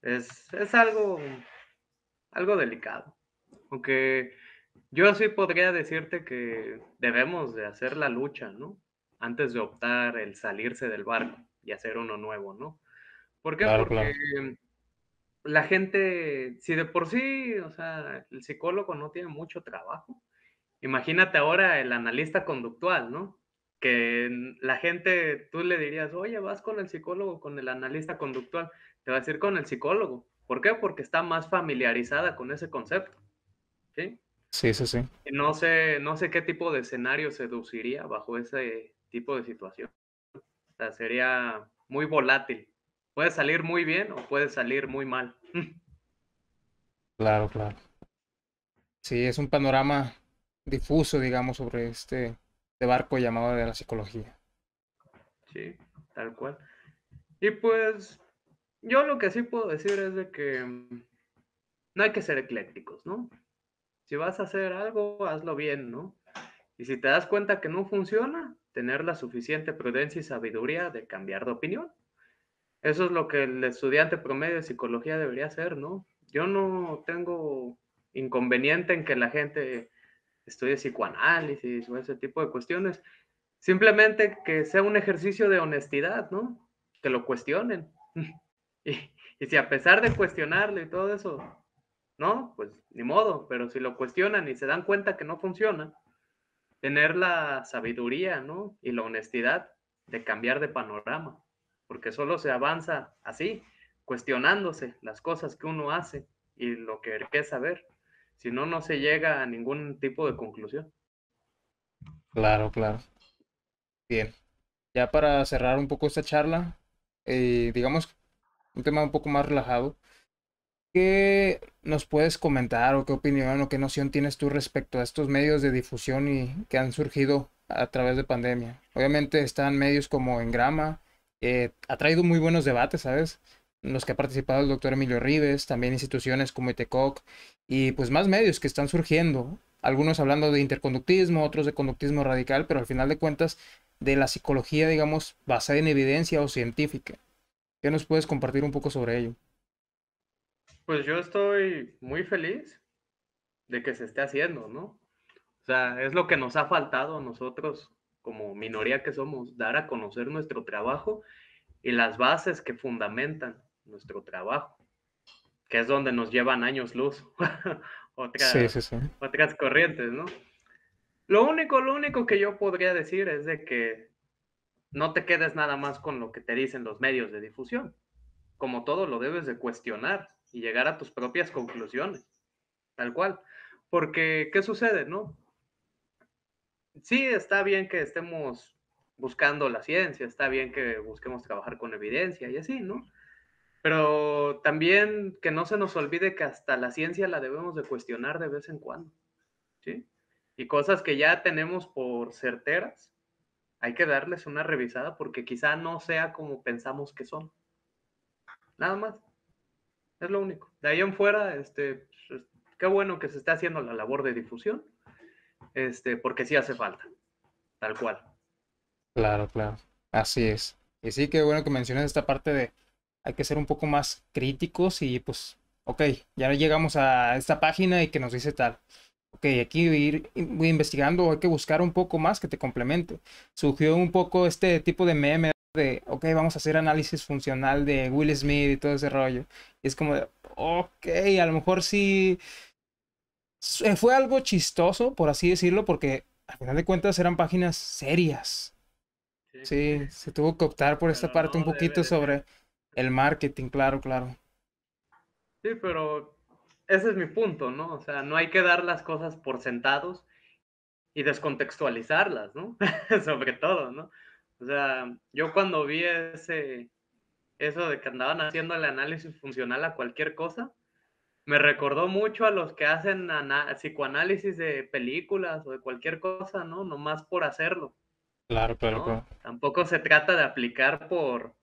S2: Es algo delicado. Aunque Yo sí podría decirte que debemos de hacer la lucha, ¿no? Antes de optar el salirse del barco y hacer uno nuevo, ¿no? ¿Por qué?
S1: Claro,
S2: Porque
S1: claro.
S2: la gente, si de por sí, o sea, el psicólogo no tiene mucho trabajo, imagínate ahora el analista conductual, ¿no? Que la gente, tú le dirías, oye, vas con el psicólogo, con el analista conductual, te va a decir con el psicólogo. ¿Por qué? Porque está más familiarizada con ese concepto, ¿sí?
S1: Sí, sí, sí.
S2: Y no sé qué tipo de escenario seduciría bajo ese tipo de situación. O sea, sería muy volátil. Puede salir muy bien o puede salir muy mal.
S1: Claro, claro. Sí, es un panorama difuso, digamos, sobre este barco llamado de la psicología.
S2: Sí, tal cual. Y pues yo lo que sí puedo decir es de que no hay que ser eclécticos, ¿no? Si vas a hacer algo, hazlo bien, ¿no? Y si te das cuenta que no funciona, tener la suficiente prudencia y sabiduría de cambiar de opinión. Eso es lo que el estudiante promedio de psicología debería hacer, ¿no? Yo no tengo inconveniente en que la gente estudie psicoanálisis o ese tipo de cuestiones. Simplemente que sea un ejercicio de honestidad, ¿no? Que lo cuestionen. Y, y si a pesar de cuestionarlo y todo eso, no, pues ni modo, pero si lo cuestionan y se dan cuenta que no funciona, tener la sabiduría, ¿no? Y la honestidad de cambiar de panorama, porque solo se avanza así, cuestionándose las cosas que uno hace y lo que quiere saber. Si no, no se llega a ningún tipo de conclusión.
S1: Claro, claro. Bien. Ya para cerrar un poco esta charla, digamos un tema un poco más relajado, ¿qué nos puedes comentar o qué opinión o qué noción tienes tú respecto a estos medios de difusión y que han surgido a través de pandemia? Obviamente están medios como Engrama, ha traído muy buenos debates, ¿sabes? En los que ha participado el doctor Emilio Rives, también instituciones como ITECOC y pues más medios que están surgiendo, algunos hablando de interconductismo, otros de conductismo radical, pero al final de cuentas de la psicología, digamos, basada en evidencia o científica. ¿Qué nos puedes compartir un poco sobre ello?
S2: Pues yo estoy muy feliz de que se esté haciendo, ¿no? O sea, es lo que nos ha faltado a nosotros como minoría que somos, dar a conocer nuestro trabajo y las bases que fundamentan nuestro trabajo, que es donde nos llevan años luz
S1: Sí,
S2: otras,
S1: sí, sí.
S2: otras corrientes, ¿no? Lo único que yo podría decir es de que no te quedes nada más con lo que te dicen los medios de difusión. Como todo, lo debes de cuestionar y llegar a tus propias conclusiones, tal cual. Porque, ¿qué sucede, no? Sí, está bien que estemos buscando la ciencia, está bien que busquemos trabajar con evidencia y así, ¿no? Pero también que no se nos olvide que hasta la ciencia la debemos de cuestionar de vez en cuando, ¿sí? Y cosas que ya tenemos por certeras, hay que darles una revisada porque quizá no sea como pensamos que son. Nada más, es lo único. De ahí en fuera, pues, qué bueno que se esté haciendo la labor de difusión, porque sí hace falta, tal cual.
S1: Claro, claro. Así es. Y sí, qué bueno que mencionas esta parte de hay que ser un poco más críticos y pues, ok, ya llegamos a esta página y que nos dice tal. Ok, aquí voy investigando, hay que buscar un poco más que te complemente. Surgió un poco este tipo de meme de, ok, vamos a hacer análisis funcional de Will Smith y todo ese rollo. Y es como de, ok, a lo mejor sí fue algo chistoso, por así decirlo, porque al final de cuentas eran páginas serias.
S2: Sí,
S1: Sí, se tuvo que optar por esta
S2: pero
S1: parte un
S2: no debe
S1: poquito
S2: de ser.
S1: sobre el marketing, claro, claro.
S2: Sí, pero ese es mi punto, ¿no? O sea, no hay que dar las cosas por sentados y descontextualizarlas, ¿no? Sobre todo, ¿no? O sea, yo cuando vi eso de que andaban haciendo el análisis funcional a cualquier cosa, me recordó mucho a los que hacen psicoanálisis de películas o de cualquier cosa, ¿no? Nomás por hacerlo,
S1: Claro, claro,
S2: ¿no?
S1: claro.
S2: Tampoco se trata de aplicar por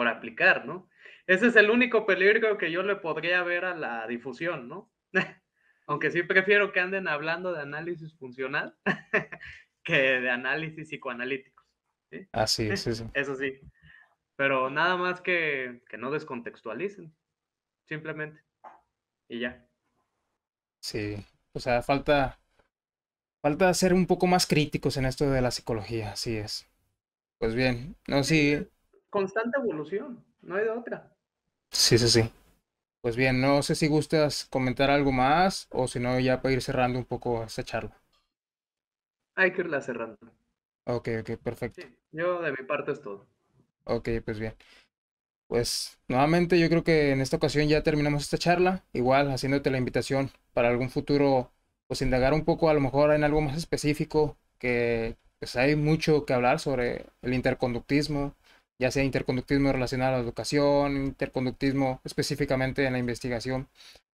S2: aplicar, ¿no? Ese es el único peligro que yo le podría ver a la difusión, ¿no? Aunque sí prefiero que anden hablando de análisis funcional que de análisis psicoanalíticos, ¿sí?
S1: Así es, eso.
S2: Eso sí, pero nada más que no descontextualicen, simplemente, y ya.
S1: Sí. O sea, falta. falta ser un poco más críticos en esto de la psicología, así es. Pues bien, no,
S2: Sí,
S1: sí,
S2: constante evolución, no hay de otra.
S1: sí. Pues bien, no sé si gustas comentar algo más o si no, ya para ir cerrando un poco esta charla.
S2: Hay que irla cerrando.
S1: Ok,
S2: Sí,
S1: perfecto.
S2: yo de mi parte es todo.
S1: Ok, pues bien. Pues nuevamente yo creo que en esta ocasión ya terminamos esta charla, igual haciéndote la invitación para algún futuro, pues indagar un poco a lo mejor en algo más específico, que pues hay mucho que hablar sobre el interconductismo, ya sea interconductismo relacionado a la educación, interconductismo específicamente en la investigación,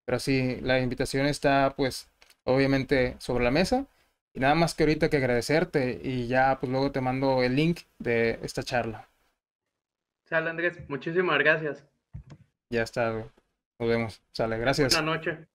S1: pero sí, la invitación está pues obviamente sobre la mesa y nada más que ahorita que agradecerte y ya pues luego te mando el link de esta charla.
S2: Sale Andrés, muchísimas gracias.
S1: Ya está, güey. Nos vemos. Sale,
S2: Buenas
S1: gracias.
S2: noches.